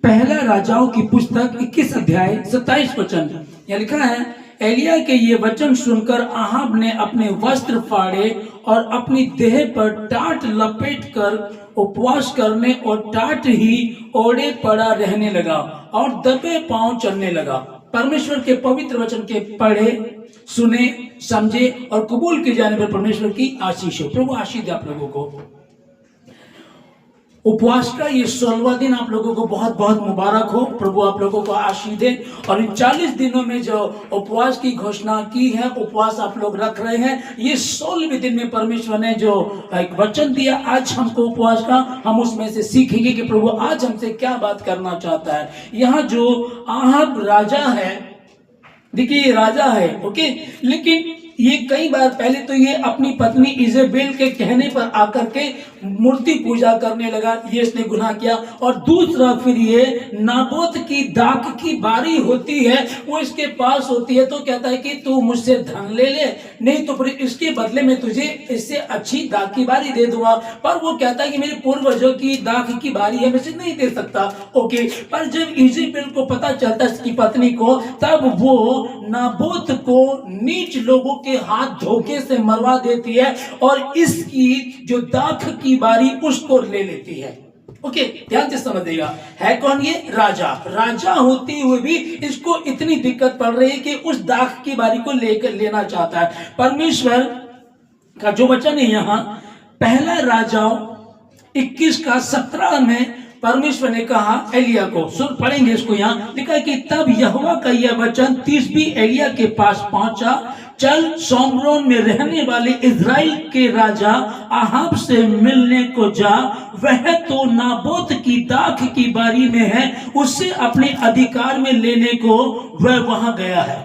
पहला राजाओं की पुस्तक 21 अध्याय 27 वचन यह लिखा है, एलिया के ये वचन सुनकर अहाब ने अपने वस्त्र फाड़े और अपनी देह पर टाट लपेट कर उपवास करने और टाट ही ओढ़े पड़ा रहने लगा और दबे पांव चलने लगा। परमेश्वर के पवित्र वचन के पढ़े, सुने, समझे और कबूल किए जाने पर परमेश्वर की आशीष हो। प्रभु आशीष दे आप लोगों को। उपवास का ये 16वां दिन आप लोगों को बहुत बहुत मुबारक हो। प्रभु आप लोगों को आशीष दे। और इन 40 दिनों में जो उपवास की घोषणा की है, उपवास आप लोग रख रहे हैं, ये 16वें दिन में परमेश्वर ने जो एक वचन दिया आज हमको उपवास का, हम उसमें से सीखेंगे कि प्रभु आज हमसे क्या बात करना चाहता है। यहाँ जो अहाब राजा है, देखिए ये राजा है, ओके, लेकिन ये कई बार पहले तो ये अपनी पत्नी इजेबेल के कहने पर आकर के मूर्ति पूजा करने लगा, ये इसने गुनाह किया। और दूसरा फिर ये नाबोत की दाख की बारी होती है, वो इसके पास होती है, तो कहता है कि तू मुझसे धन ले ले, नहीं तो फिर इसके बदले में तुझे इससे अच्छी दाख की बारी दे दूंगा। पर वो कहता है कि मेरे पूर्वजों की दाख की बारी है, मैं इसे नहीं दे सकता, ओके। पर जब इजेबेल को पता चलता है इसकी पत्नी को, तब वो नाबोत को नीच लोगों के हाथ धोखे से मरवा देती है और इसकी जो दाख की बारी उसको ले लेती है, ओके। ध्यान से समझिएगा, है कौन ये? राजा। राजा होते हुए भी इसको इतनी दिक्कत पड़ रही है कि उस दाख की बारी को लेकर लेना चाहता है। परमेश्वर का जो वचन है यहाँ पहला राजाओं 21:17 में परमेश्वर ने कहा एलिया को, सुन पढ़ेंगे इसको। यहाँ लिखा है कि तब यहोवा का यह वचन तिशबी एलिया के पास पहुंचा, चल सोमरोन में रहने वाले इजराइल के राजा अहाब से मिलने को जा, वह तो नाबोत की दाख की बारी में है, उससे अपने अधिकार में लेने को वह वहां गया है।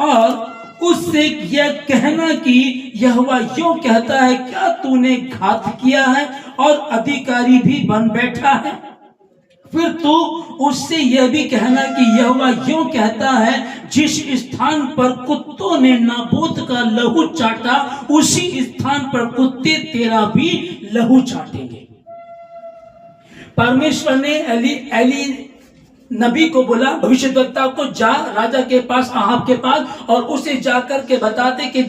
और उससे यह कहना कि यहोवा यूं कहता है, क्या तूने घात किया है और अधिकारी भी बन बैठा है? फिर तू उससे यह भी कहना कि यहोवा यूं कहता है, जिस स्थान पर कुत्तों ने नाबोत का लहू चाटा, उसी स्थान पर कुत्ते तेरा भी लहू चाटेंगे। परमेश्वर ने एली नबी को बोला, भविष्यद्वक्ता को, जा राजा के पास, अहाब के पास, और उसे जाकर के बताते कि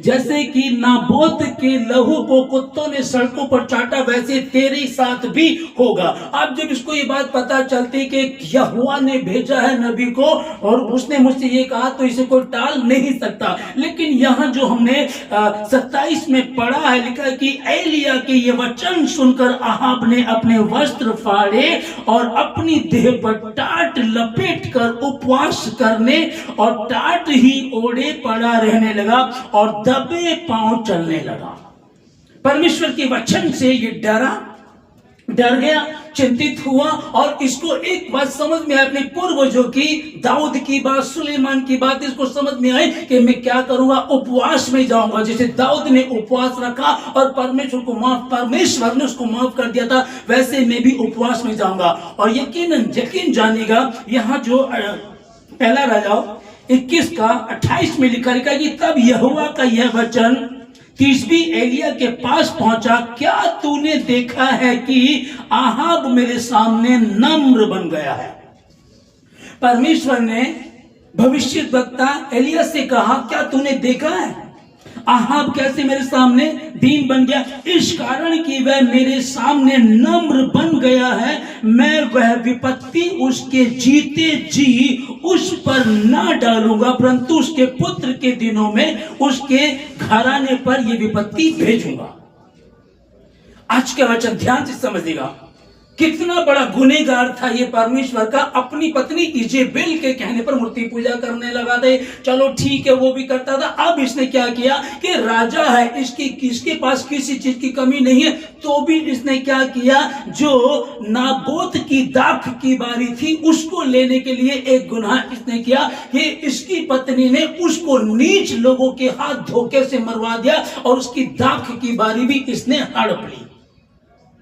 जैसे कि नाबोत के लहू को कुत्तों ने सड़कों पर चाटा, वैसे तेरे साथ भी होगा। अब जब इसको ये बात पता चलती कि यहोवा ने भेजा है नबी को और उसने मुझसे ये कहा, तो इसे कोई टाल नहीं सकता। लेकिन यहाँ जो हमने 27 में पढ़ा है, लिखा है कि एलिया के ये वचन सुनकर अहाब ने अपने वस्त्र फाड़े और अपनी देह पर टाट लपेट कर उपवास करने और टाट ही ओढ़े पड़ा रहने लगा और दबे पांव चलने लगा। परमेश्वर के वचन से ये डर गया, चिंतित हुआ, और इसको एक बात समझ में आई, अपने पूर्वजों की, दाऊद की बात, सुलेमान की बात इसको समझ में आई कि मैं क्या करूंगा, उपवास में जाऊंगा। जैसे दाऊद ने उपवास रखा और परमेश्वर ने उसको माफ कर दिया था, वैसे मैं भी उपवास में जाऊंगा। और यकीन जानिएगा, यहाँ जो पहला राजा 21:28 में लिखा कि तब यहोवा का यह वचन तिशबी एलिया के पास पहुंचा, क्या तूने देखा है कि अहाब मेरे सामने नम्र बन गया है? परमेश्वर ने भविष्यद्वक्ता एलिया से कहा, क्या तूने देखा है अहाब कैसे मेरे सामने दीन बन गया? इस कारण कि वह मेरे सामने नम्र बन गया है, मैं वह विपत्ति उसके जीते जी उस पर ना डालूंगा, परंतु उसके पुत्र के दिनों में उसके घराने पर यह विपत्ति भेजूंगा। आज का वचन ध्यान से समझिएगा, कितना बड़ा गुनहगार था ये परमेश्वर का। अपनी पत्नी इजेबेल के कहने पर मूर्ति पूजा करने लगा था। चलो ठीक है, वो भी करता था। अब इसने क्या किया कि राजा है, इसके पास किसी चीज की कमी नहीं है, तो भी इसने क्या किया, जो नाबोत की दाख की बारी थी उसको लेने के लिए एक गुनाह इसने किया कि इसकी पत्नी ने उसको नीच लोगों के हाथ धोखे से मरवा दिया और उसकी दाख की बारी भी इसने हड़प ली।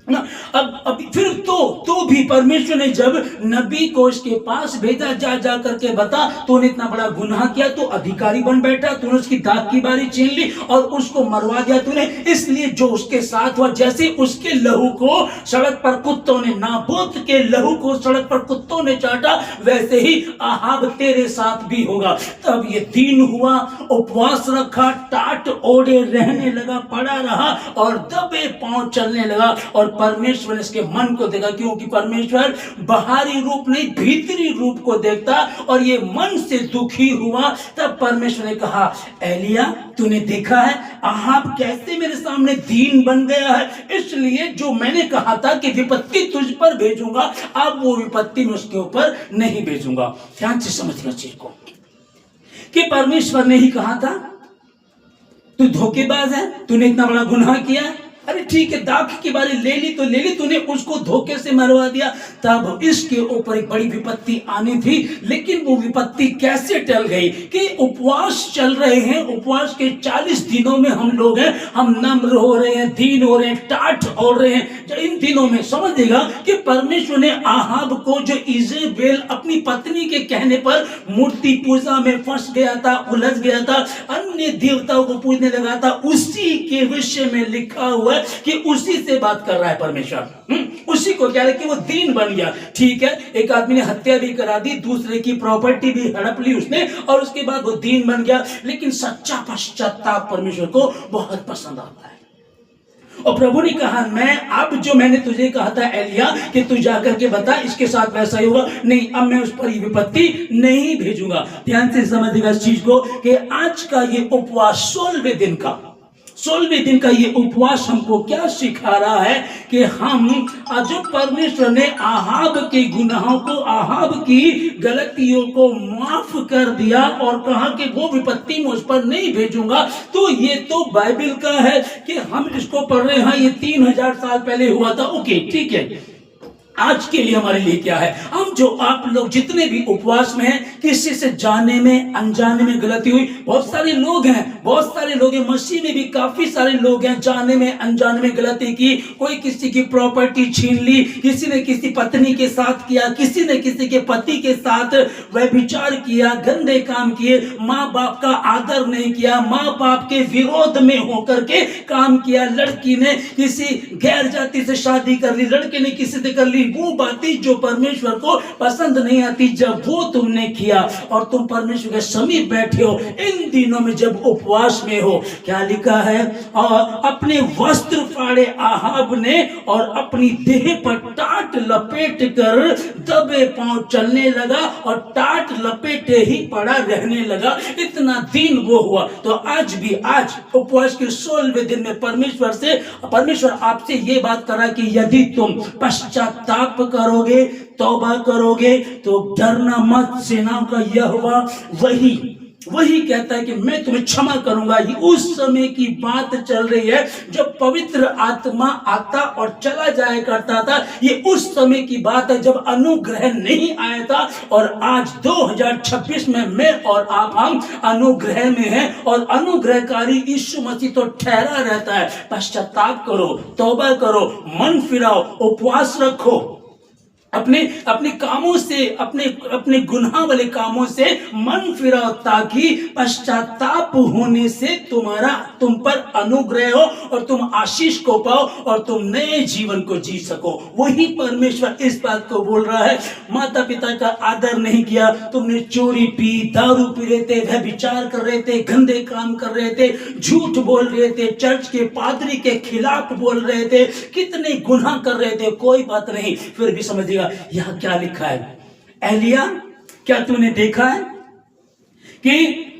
ना। अब फिर तो भी परमेश्वर ने जब नबी को उसके पास भेजा, जा करके बता, तूने इतना बड़ा गुनाह किया, तो अधिकारी बन बैठा, तूने उसकी दाग की बारी छीन ली और उसको मरवा दिया तूने, इसलिए जो उसके साथ हुआ, जैसे उसके लहू को सड़क पर कुत्तों ने, नाबोत के लहू को सड़क पर कुत्तों ने चाटा, वैसे ही आहाब तेरे साथ भी होगा। तब ये दिन हुआ, उपवास रखा, टाट ओढ़े रहने लगा, पड़ा रहा और दबे पांव चलने लगा। और परमेश्वर ने इसके मन को देखा, क्योंकि परमेश्वर बाहरी रूप नहीं भीतरी रूप को देखता, और ये मन से दुखी हुआ। तब परमेश्वर ने कहा, एलिया तूने देखा है आहाब कैसे मेरे सामने दीन बन गया है, इसलिए जो मैंने कहा था कि विपत्ति तुझ पर भेजूंगा, अब वो विपत्ति मैं उसके ऊपर नहीं भेजूंगा। ध्यान से समझना चीज को, कि परमेश्वर ने ही कहा था तू धोखेबाज है, तूने इतना बड़ा गुनाह किया। अरे ठीक है, दाग की बारी ले ली तो ले ली, तूने उसको धोखे से मरवा दिया। तब इसके ऊपर एक बड़ी विपत्ति आनी थी, लेकिन वो विपत्ति कैसे टल गई कि उपवास चल रहे हैं, उपवास के 40 दिनों में हम लोग हैं, हम नम्र हो रहे हैं, दीन हो रहे हैं, टाट हो रहे हैं। इन दिनों में समझेगा कि परमेश्वर ने आहाब को, जो इजेबेल अपनी पत्नी के कहने पर मूर्ति पूजा में फंस गया था, उलझ गया था, अन्य देवताओं को पूजने लगा था, उसी के विषय में लिखा हुआ कि उसी से बात कर रहा है परमेश्वर। उसी को क्या है कि वो दीन बन गया। ठीक है, एक आदमी ने हत्या भी करा दी, दूसरे की प्रॉपर्टी भी हड़प ली उसने, और उसके बाद वो दीन बन गया। लेकिन सच्चा पश्चाताप परमेश्वर को बहुत पसंद आता है। और प्रभु ने कहा, मैं अब जो मैंने तुझे कहा था एलिया कि तू जाकर के बता, इसके साथ वैसा ही होगा, नहीं, अब मैं उस पर ये विपत्ति नहीं भेजूंगा। ध्यान से समझिएगा इस चीज को कि आज का ये उपवास 16वें दिन का ये उपवास हमको क्या सिखा रहा है कि हम जो परमेश्वर ने आहाब के गुनाहों को, आहाब की गलतियों को माफ कर दिया और कहा कि वो विपत्ति मैं उस पर नहीं भेजूंगा, तो ये तो बाइबल का है कि हम इसको पढ़ रहे हैं, ये 3000 साल पहले हुआ था। ओके ठीक है, आज के लिए हमारे लिए क्या है, हम जो आप लोग जितने भी उपवास में हैं, किसी से जाने में अनजाने में गलती हुई, बहुत सारे लोग हैं, मसीह में भी काफी सारे लोग हैं, जाने में अनजाने में गलती की, कोई किसी की प्रॉपर्टी छीन ली, किसी ने किसी पत्नी के साथ किया, किसी ने किसी के पति के साथ व्यभिचार किया, गंदे काम किए, माँ बाप का आदर नहीं किया, माँ बाप के विरोध में होकर के काम किया, लड़की ने किसी गैर जाति से शादी कर ली, लड़के ने किसी से कर ली, वो बातें जो परमेश्वर को पसंद नहीं आती, जब वो तुमने किया और तुम परमेश्वर के समीप बैठे हो, इन दिनों में जब उपवास में हो, क्या लिखा है, और अपने वस्त्र फाड़े आहाब ने और अपनी देह पर टाट लपेट कर दबे पांव चलने लगा और टाट लपेटे ही पड़ा रहने लगा। इतना दिन वो हुआ। तो आज भी, आज उपवास के 16वें दिन में परमेश्वर आपसे ये बात कर रहा है कि यदि तुम पश्चाताप करोगे, तौबा करोगे, तो डरना मत, सेनाओं का यहोवा वही कहता है कि मैं तुम्हें क्षमा करूंगा। ये उस समय की बात चल रही है जब पवित्र आत्मा आता और चला जाया करता था। ये उस समय की बात है जब अनुग्रह नहीं आया था, और आज 2026 में मैं और आप, हम अनुग्रह में हैं, और अनुग्रहकारी यीशु मसीह तो ठहरा रहता है। पश्चाताप करो, तौबा करो, मन फिराओ, उपवास रखो, अपने कामों से, अपने गुनाह वाले कामों से मन फिराओ, ताकि पश्चाताप होने से तुम पर अनुग्रह हो और तुम आशीष को पाओ और तुम नए जीवन को जी सको। वही परमेश्वर इस बात को बोल रहा है। माता पिता का आदर नहीं किया, तुमने चोरी पी, दारू पी रहे थे, व्यभिचार कर रहे थे, गंदे काम कर रहे थे, झूठ बोल रहे थे, चर्च के पादरी के खिलाफ बोल रहे थे, कितने गुनाह कर रहे थे, कोई बात नहीं, फिर भी समझिएगा यहां क्या लिखा है, एलिया क्या तूने देखा है कि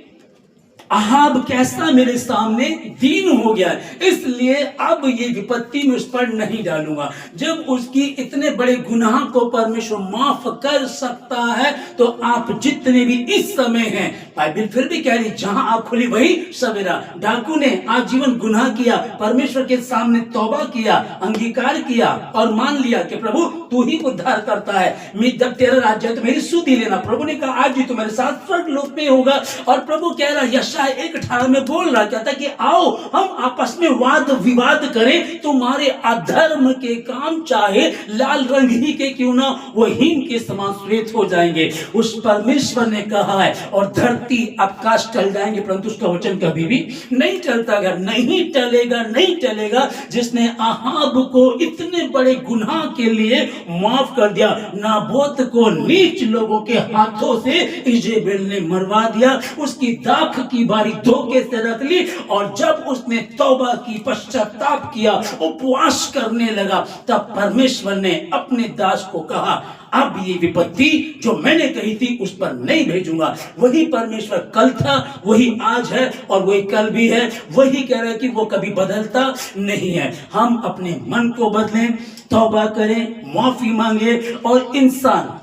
आहाब कैसा मेरे सामने दीन हो गया है, इसलिए अब ये विपत्ति में उस पर नहीं डालूंगा। जब उसकी इतने बड़े गुनाह को परमेश्वर माफ कर सकता है, तो आप जितने भी इस समय हैं, बाइबल फिर भी कह रही, जहां आप खुली वही सवेरा। डाकू ने आजीवन गुनाह किया, परमेश्वर के सामने तौबा किया, अंगीकार किया और मान लिया कि प्रभु तू ही उद्धार करता है, मैं जब तेरा राज्य है तो मेरी सुधि लेना। प्रभु ने कहा आज ही तो मेरे साथ स्वर्ग लोक में होगा। और प्रभु कह रहा है अध्याय 1:18 में बोल रहा क्या था कि आओ हम आपस में वाद विवाद करें, तुम्हारे अधर्म के काम चाहे लाल रंग ही के क्यों ना वो हिम के समान श्वेत हो जाएंगे। उस परमेश्वर ने कहा है, और धरती आकाश टल जाएंगे परंतु उसका वचन कभी भी नहीं टलता। नहीं टलेगा, नहीं टलेगा। जिसने आहाब को इतने बड़े गुनाह के लिए माफ कर दिया, नाबोत को नीच लोगों के हाथों से इजेबेल ने मरवा दिया, उसकी दाख की बारी धोखे से रख ली, और जब उसने तौबा की, पश्चाताप किया, उपवास करने लगा, तब परमेश्वर ने अपने दास को कहा अब ये विपत्ति जो मैंने कही थी उस पर नहीं भेजूंगा। वही परमेश्वर कल था, वही आज है और वही कल भी है। वही कह रहा है कि वो कभी बदलता नहीं है। हम अपने मन को बदलें, तौबा करें, माफी मांगे। और इंसान,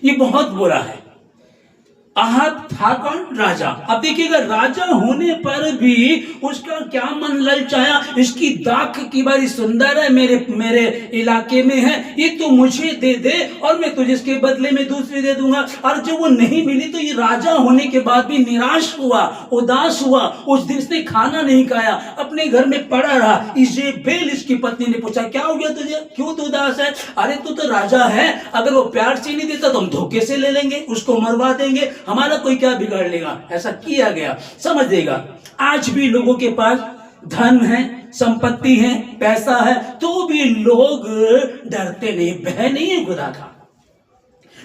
ये बहुत बुरा है। आहाब था कौन? राजा। अब देखिएगा, राजा होने पर भी उसका क्या मन ललचाया, इसकी दाख की बारी सुंदर है, मेरे इलाके में है, ये तो मुझे दे दे और मैं तुझे इसके बदले में दूसरी दे दूंगा। और जब वो नहीं मिली तो ये राजा होने के बाद भी निराश हुआ, उदास हुआ। उस दिन इसने खाना नहीं खाया, अपने घर में पड़ा रहा। इजेबेल इसकी पत्नी ने पूछा क्या हो गया तुझे, क्यों तू उदास है? अरे तू तो राजा है, अगर वो प्यार से नहीं देता तो हम धोखे से ले लेंगे, उसको मरवा देंगे, हमारा कोई क्या बिगाड़ लेगा। ऐसा किया गया, समझ देगा। आज भी लोगों के पास धन है, संपत्ति है, पैसा है, तो भी लोग डरते नहीं। भय नहीं है खुदा का,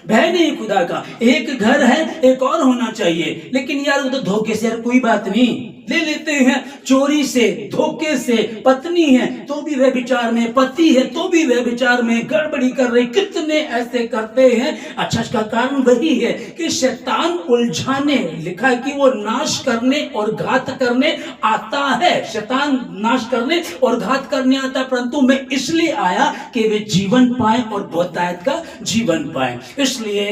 भय नहीं खुदा का। एक घर है, एक और होना चाहिए, लेकिन यार वो तो धोखे से, यार कोई बात नहीं, ले लेते हैं। चोरी से, धोखे से, पत्नी है तो भी वह विचार में, पति है तो भी वह विचार में, गड़बड़ी कर रहे, कितने ऐसे करते हैं। अच्छा, इसका कारण वही है कि शैतान उलझाने, लिखा है कि वो नाश करने और घात करने आता है। शैतान नाश करने और घात करने आता, परंतु मैं इसलिए आया कि वे जीवन पाए और बहुतायत का जीवन पाए। इसलिए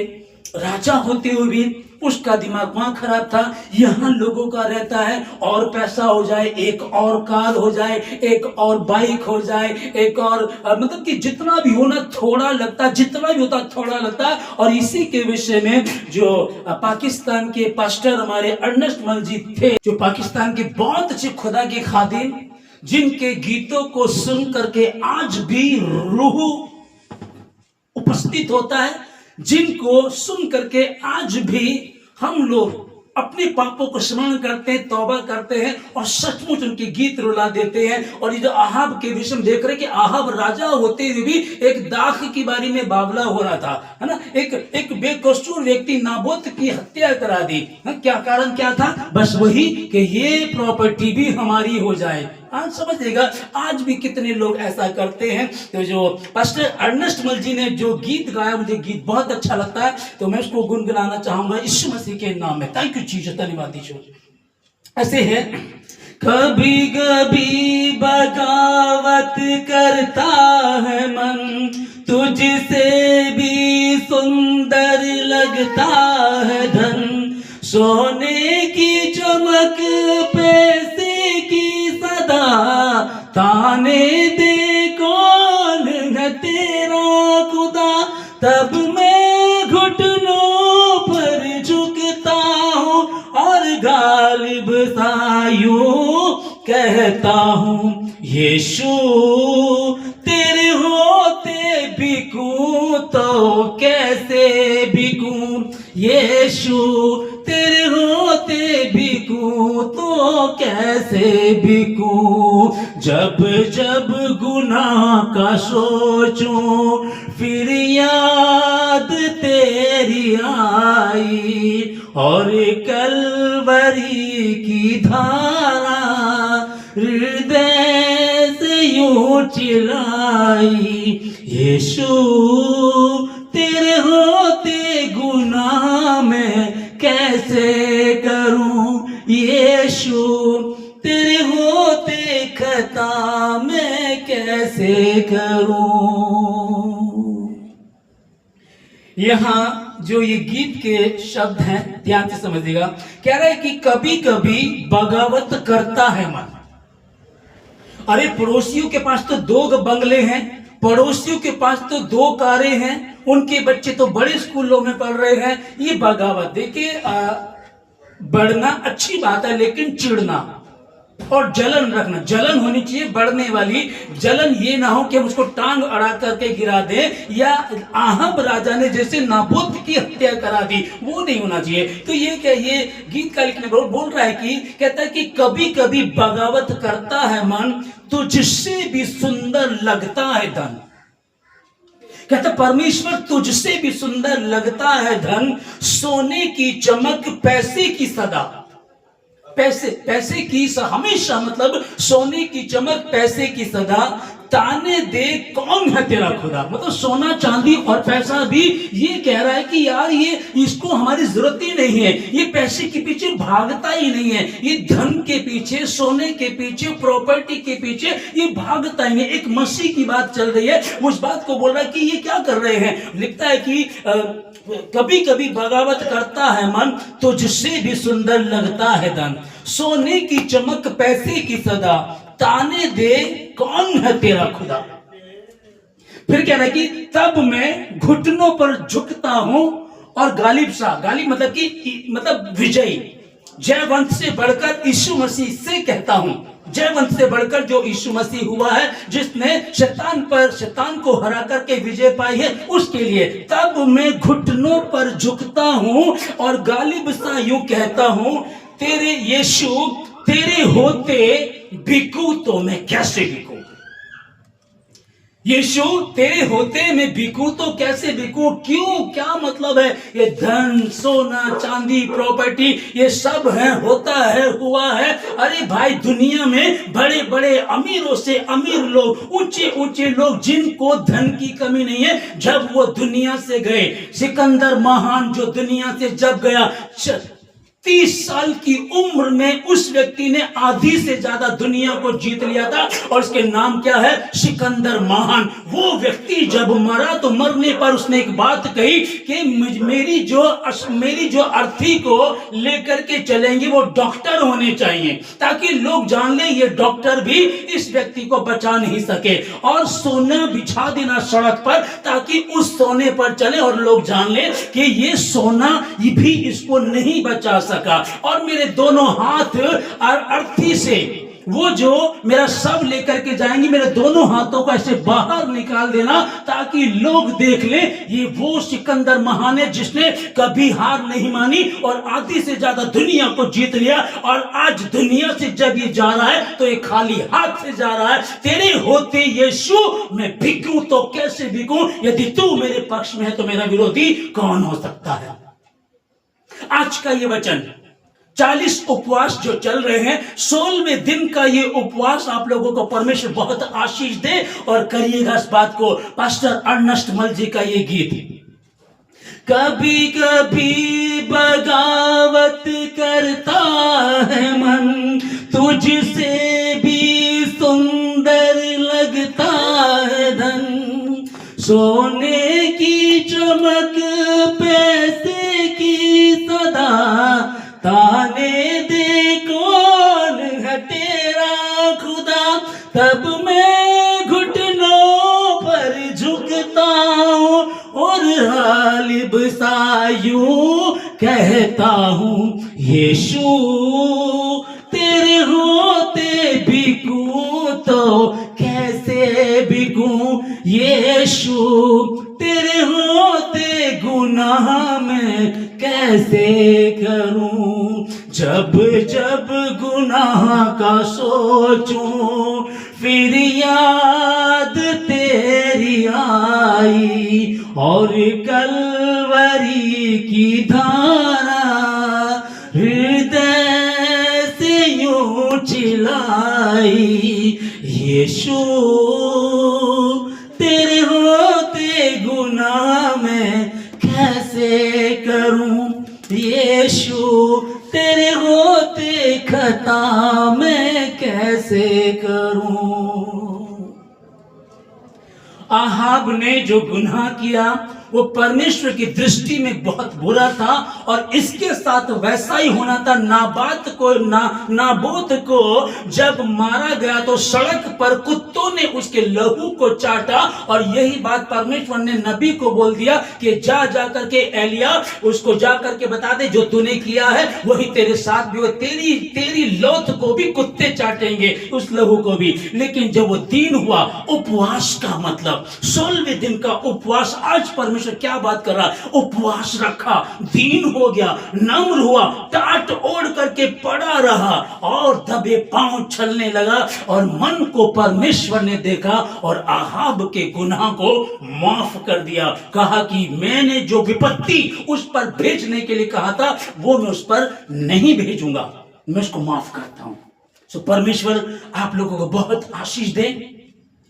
राजा होते हुए भी उसका दिमाग वहां खराब था। यहां लोगों का रहता है और पैसा हो जाए, एक और कार हो जाए, एक और बाइक हो जाए, एक और मतलब कि जितना भी होना थोड़ा लगता, जितना भी होता थोड़ा लगता। और इसी के विषय में जो पाकिस्तान के पास्टर हमारे अर्नेस्ट मलजी थे, जो पाकिस्तान के बहुत अच्छे खुदा के खादिम, जिनके गीतों को सुन करके आज भी रूह उपस्थित होता है, जिनको सुन करके आज भी हम लोग अपने पापों को स्मरण करते हैं, तौबा करते हैं और सचमुच उनके गीत रुला देते हैं। और ये जो आहाब के विषय में देख रहे कि आहाब राजा होते हुए भी एक दाख की बारी में बावला हो रहा था, है ना। एक बेकसूर व्यक्ति नाबोत की हत्या करा दी। क्या कारण क्या था? बस वही कि ये प्रॉपर्टी भी हमारी हो जाए। आज समझिएगा, आज भी कितने लोग ऐसा करते हैं। तो जो पास्टर अर्नेस्ट मलजी ने जो गीत गाया, मुझे गीत बहुत अच्छा लगता है, तो मैं उसको गुनगुनाना चाहूंगा यीशु मसीह के नाम में। थैंक यू जीसस, धन्यवाद यीशु। ऐसे है, कभी कभी बगावत करता है मन, तुझसे भी सुंदर लगता है धन, सोने की चमक पैसे की सदा, ताने दे कौन है तेरा खुदा, तब मैं घुटनों पर झुकता हूँ और गालिब सा यूं कहता हूँ, यीशु तेरे होते बिकूं तो कैसे बिकूं, यीशु तेरे होते बिकूं तो कैसे बिकूं, जब जब गुनाह का सोचूं फिर याद तेरी आई, और कलवरी की धारा हृदय से यूं चिल्लाई, यीशु तेरे होते गुनाह में कैसे करूं, यीशु तेरे होते खता मैं कैसे करूं। यहां जो ये गीत के शब्द हैं, ध्यान से समझिएगा। कह रहा है कि कभी कभी बगावत करता है मन। अरे पड़ोसियों के पास तो 2 बंगले हैं, पड़ोसियों के पास तो 2 कारें हैं, उनके बच्चे तो बड़े स्कूलों में पढ़ रहे हैं, ये बगावत। देखिए बढ़ना अच्छी बात है, लेकिन चिढ़ना और जलन रखना, जलन होनी चाहिए बढ़ने वाली। जलन ये ना हो कि हम उसको टांग अड़ा करके गिरा दे, या आहब राजा ने जैसे नाबोत की हत्या करा दी, वो नहीं होना चाहिए। तो ये क्या, ये गीत का लिखने बोल रहा है कि कहता है कि कभी कभी बगावत करता है मन, तुझसे भी सुंदर लगता है धन। कहता परमेश्वर तुझसे भी सुंदर लगता है धन, सोने की चमक पैसे की सदा। पैसे की हमेशा, मतलब सोने की चमक पैसे की सदा, ताने दे कौन है तेरा खुदा। मतलब सोना चांदी और पैसा भी ये कह रहा है कि यार ये इसको हमारी जरूरत ही नहीं है, ये पैसे के पीछे भागता ही नहीं है, ये धन के पीछे, सोने के पीछे, प्रॉपर्टी के पीछे ये भागता ही नहीं। एक मसीह की बात चल रही है, उस बात को बोल रहा है कि ये क्या कर रहे हैं। लिखता है कि कभी कभी बगावत करता है मन, तुझसे भी सुंदर लगता है धन, सोने की चमक पैसे की सदा, ताने दे कौन है तेरा खुदा। फिर कह रहा है कि तब मैं घुटनों पर झुकता हूं और गालिब सा, गालिब मतलब कि मतलब विजयी, जयवंत से बढ़कर यीशु मसीह से कहता हूं, जयवंत से बढ़कर जो यीशु मसीह हुआ है, जिसने शैतान को हरा करके विजय पाई है, उसके लिए तब मैं घुटनों पर झुकता हूं और गालिब सा यूं कहता हूं, तेरे यीशु तेरे होते बिकू तो मैं कैसे बिकू। यीशु तेरे होते मैं बिकू तो कैसे बिकू। क्यों, क्या मतलब है। ये धन, सोना, चांदी, प्रॉपर्टी ये सब है, होता है, हुआ है। अरे भाई, दुनिया में बड़े बड़े अमीरों से अमीर लोग, ऊंचे ऊंचे लोग, जिनको धन की कमी नहीं है, जब वो दुनिया से गए, सिकंदर महान जो दुनिया से जब गया, 30 साल की उम्र में उस व्यक्ति ने आधी से ज्यादा दुनिया को जीत लिया था, और उसके नाम क्या है, सिकंदर महान। वो व्यक्ति जब मरा तो मरने पर उसने एक बात कही कि मेरी जो अर्थी को लेकर के चलेंगे वो डॉक्टर होने चाहिए, ताकि लोग जान ले ये डॉक्टर भी इस व्यक्ति को बचा नहीं सके, और सोना बिछा देना सड़क पर, ताकि उस सोने पर चले और लोग जान ले कि ये सोना ये भी इसको नहीं बचा सका। और मेरे दोनों हाथ अर्थी से वो जो मेरा सब लेकर के जाएंगे, मेरे दोनों हाथों को ऐसे बाहर निकाल देना, ताकि लोग देख ले ये वो सिकंदर महान है जिसने कभी हार नहीं मानी और आधी से ज्यादा दुनिया को जीत लिया। और आज दुनिया से जब ये जा रहा है तो ये खाली हाथ से जा रहा है। तेरे होते यीशु मैं बिकूं तो कैसे बिकूं, यदि तू मेरे पक्ष में है तो मेरा विरोधी कौन हो सकता है। आज का ये वचन 40 उपवास जो चल रहे हैं, 16वें दिन का ये उपवास आप लोगों को परमेश्वर बहुत आशीष दे, और करिएगा इस बात को। पास्टर अर्नस्ट मल जी का ये गीत, कभी कभी बगावत करता है मन, तुझसे भी सुंदर लगता है धन, सोने की चमक पैसे की सदा, ताने दे कौन है तेरा खुदा। तब मैं घुटनों पर झुकता हूँ और गालिब सा यूं कहता हूँ, यीशु तेरे होते बिकूं तो कैसे बिकूं, यीशु तेरे होते गुनाह में कैसे करूं। जब जब गुनाह का सोचूं फिर याद तेरी आई, और कलवरी की धारा हृदय से यूं चिल्लाई, यीशु तेरे होते गुनाह में कैसे करूं, यीशु तेरे होते खता मैं कैसे करूं। आहाब ने जो गुनाह किया वो परमेश्वर की दृष्टि में बहुत बुरा था और इसके साथ वैसा ही होना था। नाबोत को जब मारा गया तो सड़क पर कुत्तों ने उसके लहू को चाटा और यही बात परमेश्वर ने नबी को बोल दिया कि जा करके एलिया उसको जा करके बता दे जो तूने किया है वही तेरे साथ भी हो, तेरी लौथ को भी कुत्ते चाटेंगे, उस लहू को भी। लेकिन जब वो दिन हुआ, उपवास का मतलब 16वें दिन का उपवास, आज परमेश्वर क्या बात कर रहा है, उपवास रखा, दिन हो गया, नम्र हुआ, टाट ओढ़ करके पड़ा रहा और दबे पांव चलने लगा और मन को परमेश्वर ने देखा और आहाब के गुनाह को माफ कर दिया। कहा कि मैंने जो विपत्ति उस पर भेजने के लिए कहा था वो मैं उस पर नहीं भेजूंगा, मैं उसको माफ करता हूं। सो परमेश्वर आप लोगों को बहुत आशीष दे,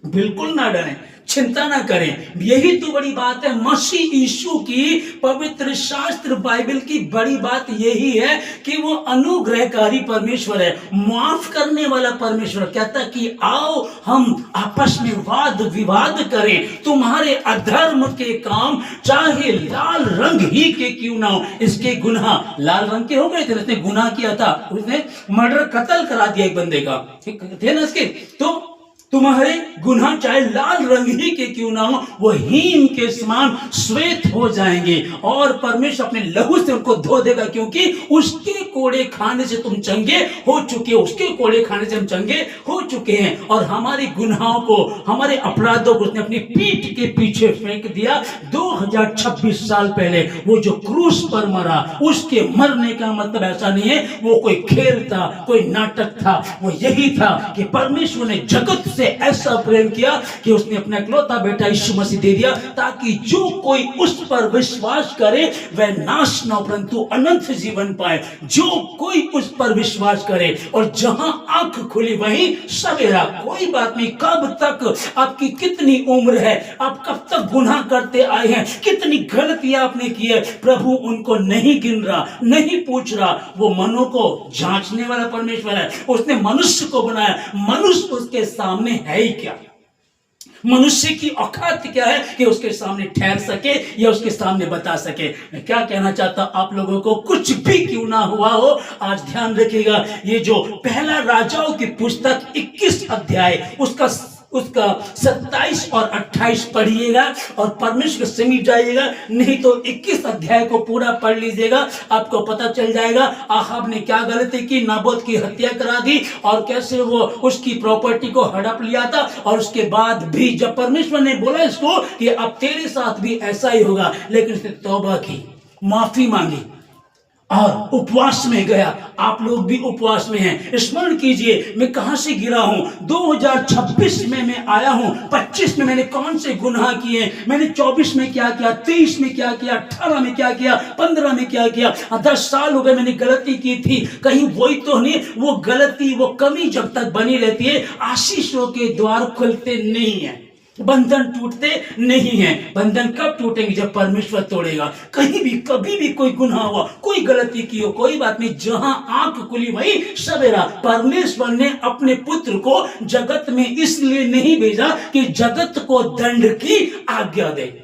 बिल्कुल ना डरें, चिंता ना करें। यही तो बड़ी बात है, मसीह यीशु की पवित्र शास्त्र बाइबल की बड़ी बात यही है कि वो अनुग्रहकारी परमेश्वर है, माफ करने वाला परमेश्वर। कहता कि आओ हम आपस में वाद विवाद करें, तुम्हारे अधर्म के काम चाहे लाल रंग ही के क्यों ना हो। इसके गुनाह लाल रंग के हो गए थे, उसने गुनाह किया था, उसने मर्डर कत्ल करा दिया एक बंदे का, थे ना इसके, तो तुम्हारे गुनाह चाहे लाल रंग ही के क्यों ना हो वो हीम के समान श्वेत हो जाएंगे और परमेश्वर अपने लहू से उनको धो देगा, क्योंकि उसके कोड़े खाने से तुम चंगे हो चुके हो, उसके कोड़े खाने से हम चंगे हो चुके हैं। और हमारे गुनाहों को, हमारे अपराधों को उसने अपनी पीठ के पीछे फेंक दिया 2026 साल पहले। वो जो क्रूस पर मरा, उसके मरने का मतलब ऐसा नहीं है वो कोई खेल था, कोई नाटक था, वो यही था कि परमेश्वर ने जगत से ऐसा प्रेम किया कि उसने अपना इकलौता बेटा यीशु मसीह दे दिया, ताकि जो कोई उस पर विश्वास करे वह नाश न परंतु अनंत जीवन पाए। जो कोई उस पर विश्वास करे, और जहां आंख खुली वहीं सवेरा। कोई बात नहीं कब तक आपकी कितनी उम्र है, आप कब तक गुनाह करते आए हैं, कितनी गलतियां आपने की है, प्रभु उनको नहीं गिन रहा, नहीं पूछ रहा। वो मनों को जांचने वाला परमेश्वर है, उसने मनुष्य को बनाया, मनुष्य उसके सामने है ही क्या, मनुष्य की औकात क्या है कि उसके सामने ठहर सके या उसके सामने बता सके। मैं क्या कहना चाहता हूं आप लोगों को, कुछ भी क्यों ना हुआ हो, आज ध्यान रखिएगा, ये जो पहला राजाओं की पुस्तक 21 अध्याय उसका 27 और 28 पढ़िएगा और परमेश्वर के समीप जाइएगा, नहीं तो 21 अध्याय को पूरा पढ़ लीजिएगा, आपको पता चल जाएगा आहाब ने क्या गलती की, नाबोत की हत्या करा दी और कैसे वो उसकी प्रॉपर्टी को हड़प लिया था। और उसके बाद भी जब परमेश्वर ने बोला इसको कि अब तेरे साथ भी ऐसा ही होगा, लेकिन उसने तौबा की, माफी मांगी और उपवास में गया। आप लोग भी उपवास में हैं। स्मरण कीजिए मैं कहां से गिरा हूं, 2026 में मैं आया हूं, 25 में मैंने कौन से गुनाह किए, मैंने 24 में क्या किया, 23 में क्या किया, 18 में क्या किया, 15 में क्या किया, 10 साल हो गए मैंने गलती की थी, कहीं वही तो नहीं, वो गलती वो कमी जब तक बनी रहती है आशीषों के द्वार खुलते नहीं है, बंधन टूटते नहीं हैं। बंधन कब टूटेंगे, जब परमेश्वर तोड़ेगा। कहीं भी कभी भी कोई गुनाह हुआ, कोई गलती की हो, कोई बात नहीं, जहां आंख खुली वहीं सवेरा। परमेश्वर ने अपने पुत्र को जगत में इसलिए नहीं भेजा कि जगत को दंड की आज्ञा दे।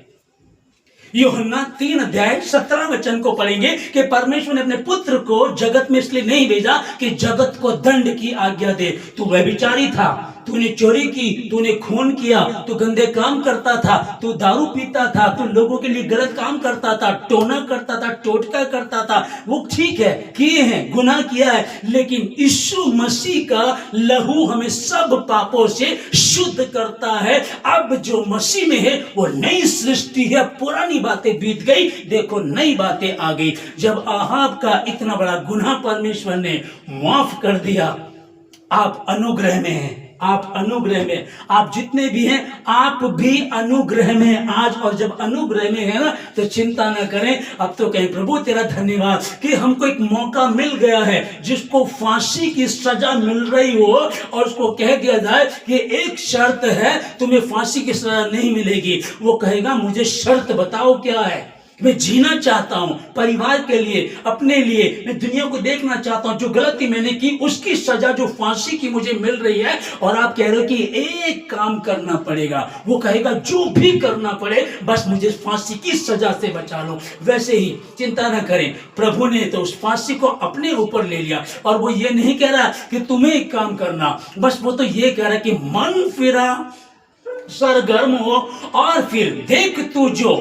यूहन्ना 3 अध्याय 17 वचन को पढ़ेंगे कि परमेश्वर ने अपने पुत्र को जगत में इसलिए नहीं भेजा कि जगत को दंड की आज्ञा दे। तू व्यभिचारी था, तूने चोरी की, तूने खून किया, तू गंदे काम करता था, तू दारू पीता था, तू लोगों के लिए गलत काम करता था, टोना करता था, टोटका करता था, वो ठीक है, किए हैं, गुनाह किया है, लेकिन यीशु मसीह का लहू हमें सब पापों से शुद्ध करता है। अब जो मसीह में है वो नई सृष्टि है, पुरानी बातें बीत गई, देखो नई बातें आ गई। जब आहाब का इतना बड़ा गुनाह परमेश्वर ने माफ कर दिया, आप अनुग्रह में हैं, आप अनुग्रह में, आप जितने भी हैं आप भी अनुग्रह में आज। और जब अनुग्रह में है ना तो चिंता ना करें, अब तो कहें प्रभु तेरा धन्यवाद कि हमको एक मौका मिल गया है। जिसको फांसी की सजा मिल रही हो और उसको कह दिया जाए कि एक शर्त है, तुम्हें फांसी की सजा नहीं मिलेगी, वो कहेगा मुझे शर्त बताओ क्या है, मैं जीना चाहता हूं परिवार के लिए, अपने लिए। मैं दुनिया को देखना चाहता हूं। जो गलती मैंने की उसकी सजा जो फांसी की मुझे मिल रही है, और आप कह रहे हो कि एक काम करना पड़ेगा। वो कहेगा जो भी करना पड़े, बस मुझे फांसी की सजा से बचा लो। वैसे ही चिंता न करें, प्रभु ने तो उस फांसी को अपने ऊपर ले लिया। और वो ये नहीं कह रहा कि तुम्हें एक काम करना, बस वो तो ये कह रहा कि मन फिरा, सरगर्म हो, और फिर देख तू जो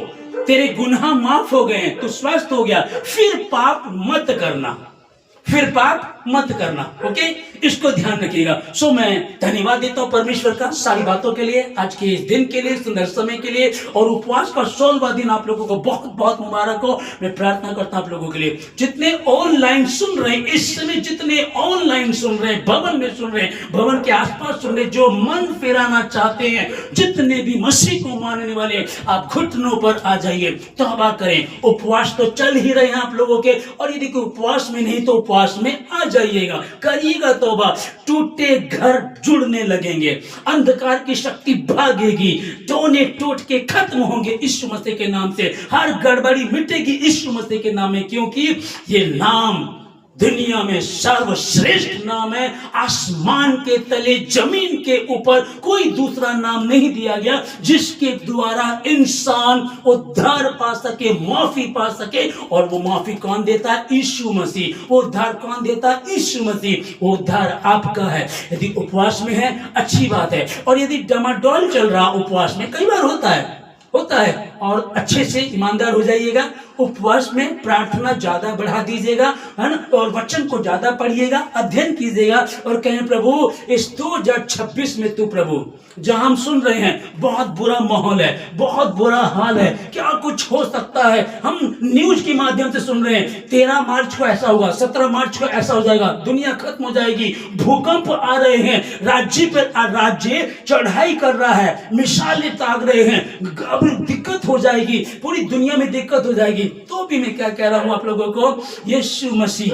तेरे गुनाह माफ हो गए, तू स्वस्थ हो गया, फिर पाप मत करना, फिर पाप मत करना। ओके, इसको ध्यान रखिएगा। सो मैं धन्यवाद देता हूं परमेश्वर का सारी बातों के लिए, आज के इस दिन के लिए, सुंदर समय के लिए, और उपवास का 16वां दिन आप लोगों को बहुत बहुत मुबारक हो। मैं प्रार्थना करता हूं आप लोगों के लिए, जितने ऑनलाइन सुन रहे हैं इस समय, जितने ऑनलाइन सुन रहे हैं, भवन में सुन रहे हैं, भवन के आसपास सुन रहे हैं, जो मन फिराना चाहते हैं, जितने भी मसीह को मानने वाले, आप घुटनों पर आ जाइए, तौबा करें। उपवास तो चल ही रहे हैं आप लोगों के, और यदि कोई उपवास में नहीं तो उपवास में आ जाइएगा, करिएगा तौबा। टूटे घर जुड़ने लगेंगे, अंधकार की शक्ति भागेगी, टोने टूट के खत्म होंगे यीशु मसीह के नाम से, हर गड़बड़ी मिटेगी यीशु मसीह के नाम में, क्योंकि ये नाम दुनिया में सर्वश्रेष्ठ नाम है। आसमान के तले, जमीन के ऊपर कोई दूसरा नाम नहीं दिया गया जिसके द्वारा इंसान उद्धार पा सके, माफी पा सके। और वो माफी कौन देता है? यीशु मसीह। वो उद्धार कौन देता है? यीशु मसीह। वो उद्धार आपका है। यदि उपवास में है, अच्छी बात है, और यदि डमाडोल चल रहा उपवास में, कई बार होता है, और अच्छे से ईमानदार हो जाइएगा। उपवास में प्रार्थना ज्यादा बढ़ा दीजिएगा, है ना, और वचन को ज्यादा पढ़िएगा, अध्ययन कीजिएगा, और कहें प्रभु इस 2026 में तू प्रभु, जहां हम सुन रहे हैं बहुत बुरा माहौल है, बहुत बुरा हाल है, क्या कुछ हो सकता है, हम न्यूज के माध्यम से सुन रहे हैं 13 मार्च को ऐसा होगा, 17 मार्च को ऐसा हो जाएगा, दुनिया खत्म हो जाएगी, भूकंप आ रहे हैं, राज्य पर राज्य चढ़ाई कर रहा है, मिसाइलें ताक रहे हैं, अब दिक्कत हो जाएगी, पूरी दुनिया में दिक्कत हो जाएगी। तो भी मैं क्या कह रहा हूं आप लोगों को, यीशु मसीह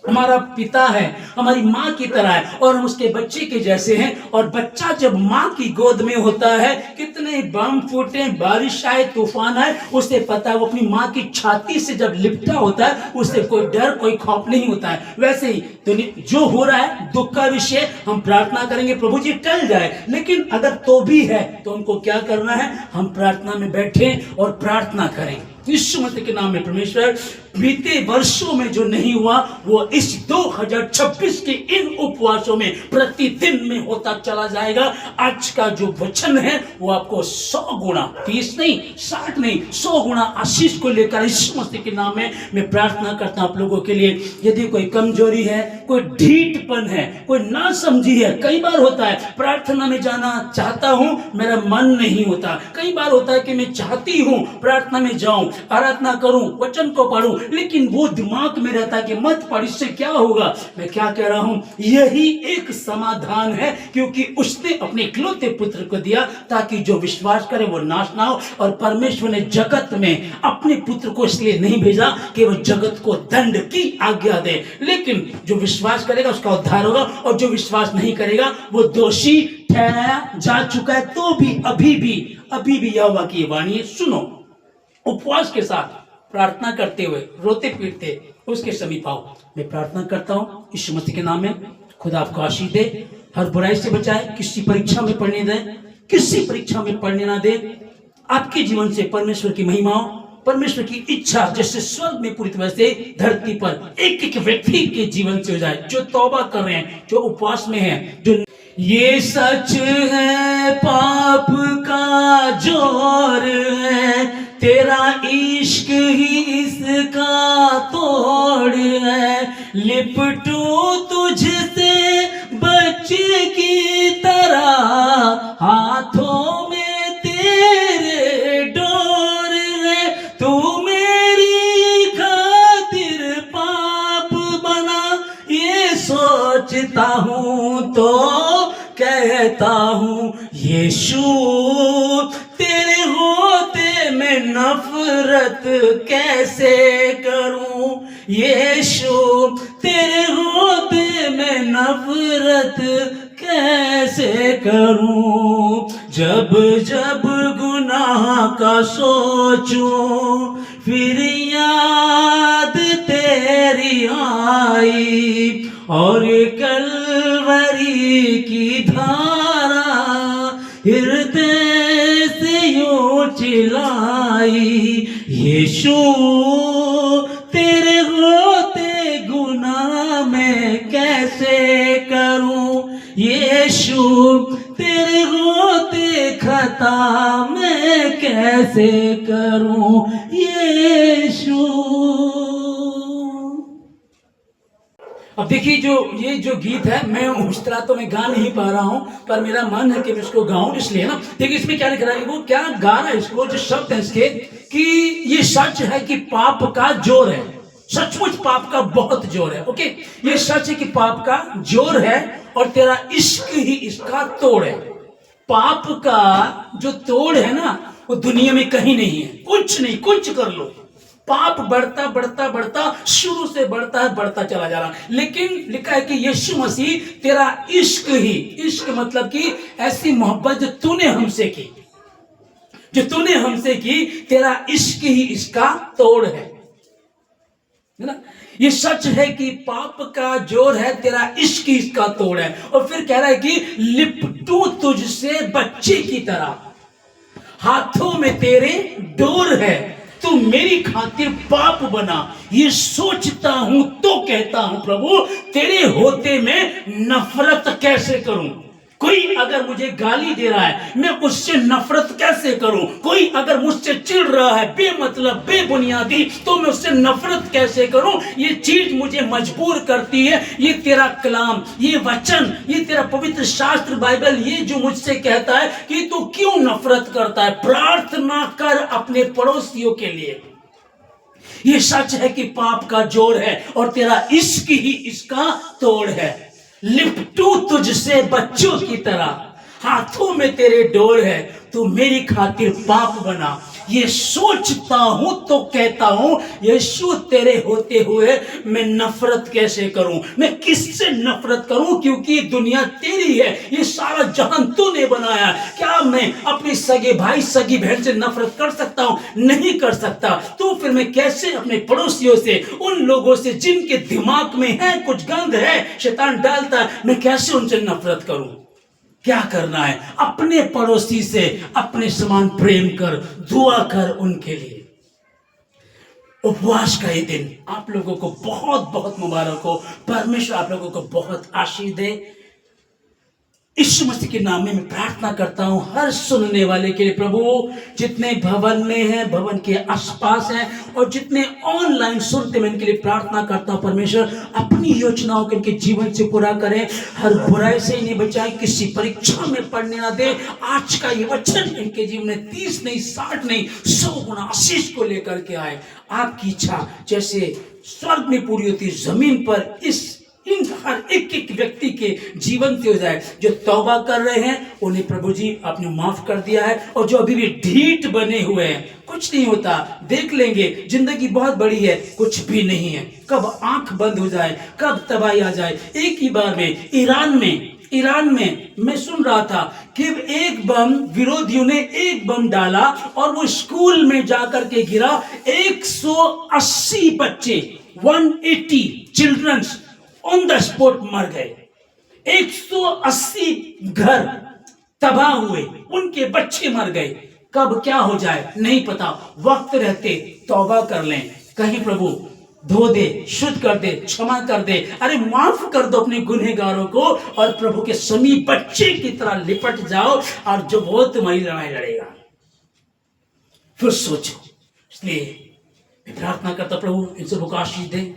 हमारा पिता है, हमारी माँ की तरह है, और हम उसके बच्चे के जैसे हैं। और बच्चा जब माँ की गोद में होता है, कितने बम फूटे, बारिश आए, तूफान आए, उसे पता है, वो अपनी माँ की छाती से जब लिपटा होता है, उसे कोई डर, कोई खौफ नहीं होता है। वैसे ही तो जो हो रहा है दुख का विषय, हम प्रार्थना करेंगे प्रभु जी टल जाए, लेकिन अगर तो भी है तो हमको क्या करना है? हम प्रार्थना में बैठे और प्रार्थना करें यीशु मसीह के नाम में। परमेश्वर, बीते वर्षों में जो नहीं हुआ वो इस 2026 के इन उपवासों में प्रतिदिन में होता चला जाएगा। आज का जो वचन है वो आपको 100 गुना, 30 नहीं, 60 नहीं, 100 गुना आशीष को लेकर यीशु मसीह के नाम में मैं प्रार्थना करता हूं आप लोगों के लिए। यदि कोई कमजोरी है, कोई ढीठपन है, कोई नासमझी है, कई बार होता है प्रार्थना में जाना चाहता हूं, मेरा मन नहीं होता। कई बार होता है कि मैं चाहती हूं प्रार्थना में जाऊं, आराधना करूं, वचन को पढ़ूं, लेकिन वो दिमाग में रहता है कि मत पढ़, इससे क्या होगा। मैं क्या कह रहा हूं, यही एक समाधान है, क्योंकि उसने अपने इकलौते पुत्र को दिया ताकि जो विश्वास करे वो नाश ना हो। और परमेश्वर ने जगत में अपने पुत्र को इसलिए नहीं भेजा कि वो जगत को दंड की आज्ञा दे, लेकिन जो विश्वास करेगा उसका उद्धार होगा, और जो विश्वास नहीं करेगा वो दोषी ठहराया जा चुका है। तो भी अभी भी यहोवा की वाणी सुनो, उपवास के साथ प्रार्थना करते हुए, रोते पीटते उसके समीप आओ। मैं प्रार्थना करता हूं यीशु मसीह के नाम में, खुदा आपको आशीष दे, हर बुराई से बचाए, किसी परीक्षा में पढ़ने दे, किसी परीक्षा में पढ़ने ना दे। आपके जीवन से परमेश्वर की महिमा हो, परमेश्वर की इच्छा जैसे स्वर्ग में पूरी तरह से धरती पर एक एक व्यक्ति के जीवन से हो जाए, जो तौबा कर रहे हैं, जो उपवास में हैं, जो ये सच है पाप का जोर है, तेरा इश्क ही इसका तोड़ है, लिपटू तुझसे बच्चे की तरह, हाथों में तेरे डोर है, तू मेरी खातिर पाप बना, ये सोचता हूँ तो कहता हूँ यीशु, तेरे होते मैं नफरत कैसे करूं, यीशु तेरे होते मैं नफरत कैसे करूं, जब जब गुनाह का सोचूं फिर याद तेरी आई, और कलवरी की धारा हृदय से यूं चिल्लाई, यीशु तेरे होते गुनाह मैं कैसे करूं, यीशु तेरे होते खता मैं कैसे करूं, यीशु। अब देखिए जो गीत है, मैं उस तरह तो मैं गा नहीं पा रहा हूं, पर मेरा मन है कि मैं इसको गाऊं, इसलिए ना देखिए इसमें क्या लिख रहा है, वो क्या गा रहा है इसको, जो शब्द है इसके कि ये सच है कि पाप का जोर है, सचमुच पाप का बहुत जोर है। ओके, ये सच है कि पाप का जोर है और तेरा इश्क ही इसका तोड़ है। पाप का जो तोड़ है ना वो दुनिया में कहीं नहीं है, कुछ नहीं, कुछ कर लो, पाप बढ़ता बढ़ता बढ़ता शुरू से बढ़ता है, बढ़ता चला जा रहा, लेकिन लिखा है कि यीशु मसीह तेरा इश्क ही, इश्क मतलब कि ऐसी मोहब्बत जो तूने हमसे की, जो तूने हमसे की, तेरा इश्क ही इसका तोड़ है ना। ये सच है कि पाप का जोर है, तेरा इश्क ही इसका तोड़ है। और फिर कह रहा है कि लिपटू तुझसे बच्चे की तरह, हाथों में तेरे डोर है, तू मेरी खातिर पाप बना, ये सोचता हूं तो कहता हूं प्रभु तेरे होते मैं नफरत कैसे करूं। कोई अगर मुझे गाली दे रहा है मैं उससे नफरत कैसे करूं, कोई अगर मुझसे चिढ़ रहा है बेमतलब बेबुनियादी तो मैं उससे नफरत कैसे करूं। ये चीज मुझे मजबूर करती है, ये तेरा कलाम, ये वचन, ये तेरा पवित्र शास्त्र बाइबल, ये जो मुझसे कहता है कि तू क्यों नफरत करता है, प्रार्थना कर अपने पड़ोसियों के लिए। ये सच है कि पाप का जोर है और तेरा इश्क ही इसका तोड़ है। लिपटू तुझसे बच्चों की तरह, हाथों में तेरे डोर है, तू मेरी खातिर पाप बना, ये सोचता हूं तो कहता हूं यीशु तेरे होते हुए मैं नफरत कैसे करूं, मैं किससे नफरत करूं, क्योंकि दुनिया तेरी है, ये सारा जहान तूने बनाया। क्या मैं अपने सगे भाई सगी बहन से नफरत कर सकता हूं? नहीं कर सकता। तो फिर मैं कैसे अपने पड़ोसियों से, उन लोगों से जिनके दिमाग में है कुछ गंध है, शैतान डालता है, मैं कैसे उनसे नफरत करूं? क्या करना है? अपने पड़ोसी से अपने समान प्रेम कर, दुआ कर उनके लिए। उपवास का ये दिन आप लोगों को बहुत बहुत मुबारक हो, परमेश्वर आप लोगों को बहुत आशीष दे। यीशु मसीह के नाम में मैं प्रार्थना करता हूं हर सुनने वाले के लिए प्रभु, जितने भवन में हैं, भवन के आसपास हैं और जितने ऑनलाइन सुनते, मैं इनके लिए प्रार्थना करता हूं परमेश्वर अपनी योजनाओं को इनके जीवन से पूरा करें, हर बुराई से इन्हें बचाए, किसी परीक्षा में पढ़ने ना दे। आज का ये वचन इनके जीवन में 30 नहीं 60 नहीं 100 गुना आशीष को लेकर के आए। आपकी इच्छा जैसे स्वर्ग में पूरी होती जमीन पर इन हर एक एक व्यक्ति के जीवन से हो जाए। जो तौबा कर रहे हैं उन्हें प्रभु जी आपने माफ कर दिया है, और जो अभी भी ढीठ बने हुए हैं, कुछ नहीं होता, देख लेंगे, जिंदगी बहुत बड़ी है, कुछ भी नहीं है, कब आंख बंद हो जाए, कब तबाही आ जाए। एक ही बार में ईरान में मैं सुन रहा था कि एक बम, विरोधियों ने एक बम डाला और वो स्कूल में जाकर के गिरा। 180 बच्चे, 180 चिल्ड्रंस ऑन द स्पॉट मर गए। 180 घर तबाह हुए, उनके बच्चे मर गए। कब क्या हो जाए नहीं पता, वक्त रहते तौबा कर लें, कहीं प्रभु धो दे, शुद्ध कर दे, क्षमा कर दे, अरे माफ कर दो अपने गुनहगारों को, और प्रभु के समीप बच्चे की तरह लिपट जाओ, और जो वो तुम्हारी लड़ाई लड़ेगा फिर सोचो। इसलिए मैं प्रार्थना करता प्रभु इन सबको आशीष दे,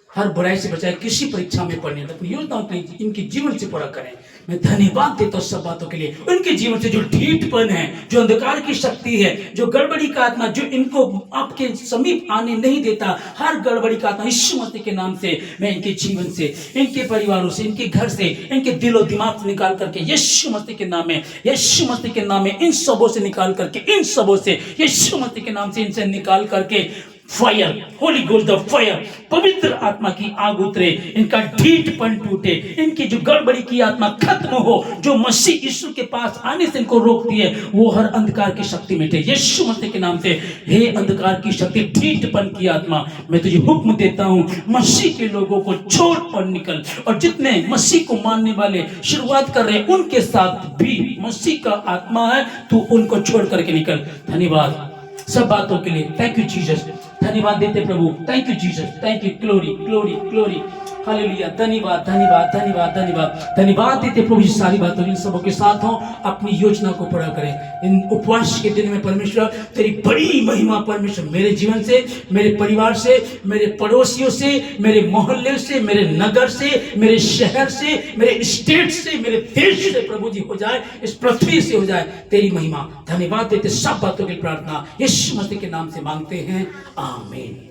हर बुराई से बचाए, किसी परीक्षा में पढ़ने अपनी योजनाओं को इनके जीवन से पूरा करें। मैं धन्यवाद देता हूं सब बातों के लिए। उनके जीवन से जो ढीठपन है, जो अंधकार की शक्ति है, जो गड़बड़ी का आत्मा जो इनको आपके समीप आने नहीं देता, हर गड़बड़ी का आत्मा यीशु मसीह के नाम से मैं इनके जीवन से, इनके परिवारों से, इनके घर से, इनके दिलो दिमाग से निकाल करके यीशु मसीह के नाम में, यीशु मसीह के नाम में इन सबों से निकाल करके, इन सबों से यीशु मसीह के नाम से इनसे निकाल करके fire, Holi ghost the fire, पवित्र आत्मा की आग उतरे, इनका ढीठपन टूटे, इनकी जो गड़बड़ी की आत्मा खत्म हो, जो मसीह यीशु के पास आने से इनको रोकती है, वो हर अंधकार की शक्ति मिटे यीशु मसीह के नाम से। हे अंधकार की शक्ति, ढीठपन की आत्मा, मैं तुझे हुक्म देता हूं, मसीह के लोगों को छोड़ और निकल। और जितने मसीह को मानने वाले शुरुआत कर रहे हैं, उनके साथ भी मसीह का आत्मा है, तू उनको छोड़ करके निकल। धन्यवाद सब बातों के लिए, थैंक यू जीसस। धन्यवाद देते प्रभु, thank you Jesus, thank you, glory glory glory, hallelujah. धन्यवाद धन्यवाद धन्यवाद धन्यवाद धन्यवाद देते प्रभु जी, सारी बातों इन सबों के साथ हो, अपनी योजना को पूरा करें। इन उपवास के दिन में परमेश्वर तेरी बड़ी महिमा परमेश्वर मेरे जीवन से, मेरे परिवार से, मेरे पड़ोसियों से, मेरे मोहल्ले से, मेरे नगर से, मेरे शहर से, मेरे स्टेट से, मेरे देश से प्रभु जी हो जाए, इस पृथ्वी से हो जाए तेरी महिमा। धन्यवाद देते सब बातों की प्रार्थना यीशु मसीह के नाम से मांगते हैं, आमीन।